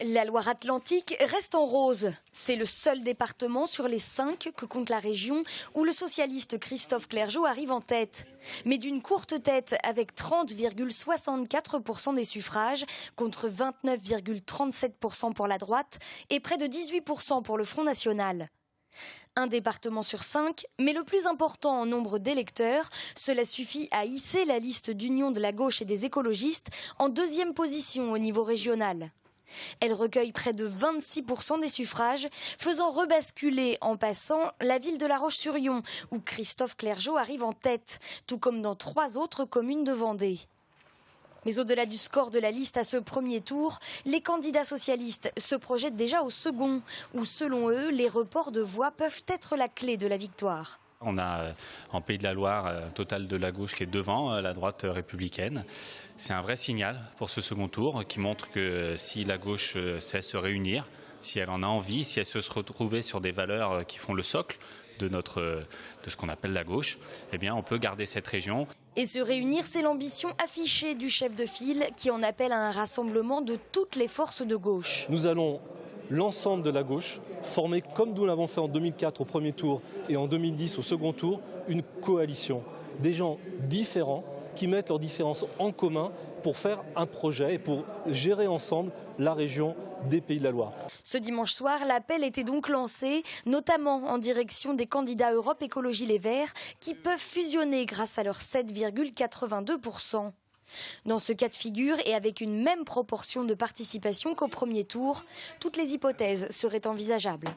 La Loire-Atlantique reste en rose. C'est le seul département sur les 5 que compte la région où le socialiste Christophe Clergeau arrive en tête. Mais d'une courte tête avec 30,64% des suffrages contre 29,37% pour la droite et près de 18% pour le Front National. Un département sur 5, mais le plus important en nombre d'électeurs, cela suffit à hisser la liste d'union de la gauche et des écologistes en 2e position au niveau régional. Elle recueille près de 26% des suffrages, faisant rebasculer en passant la ville de La Roche-sur-Yon, où Christophe Clergeau arrive en tête, tout comme dans 3 autres communes de Vendée. Mais au-delà du score de la liste à ce premier tour, les candidats socialistes se projettent déjà au second, où selon eux, les reports de voix peuvent être la clé de la victoire. On a en Pays de la Loire un total de la gauche qui est devant la droite républicaine. C'est un vrai signal pour ce second tour qui montre que si la gauche sait se réunir, si elle en a envie, si elle se retrouve sur des valeurs qui font le socle de ce qu'on appelle la gauche, eh bien on peut garder cette région. Et se réunir, c'est l'ambition affichée du chef de file qui en appelle à un rassemblement de toutes les forces de gauche. Nous allons l'ensemble de la gauche former, comme nous l'avons fait en 2004 au premier tour et en 2010 au second tour, une coalition. Des gens différents qui mettent leurs différences en commun pour faire un projet et pour gérer ensemble la région des Pays de la Loire. Ce dimanche soir, l'appel était donc lancé, notamment en direction des candidats Europe Écologie Les Verts, qui peuvent fusionner grâce à leurs 7,82%. Dans ce cas de figure et avec une même proportion de participation qu'au premier tour, toutes les hypothèses seraient envisageables.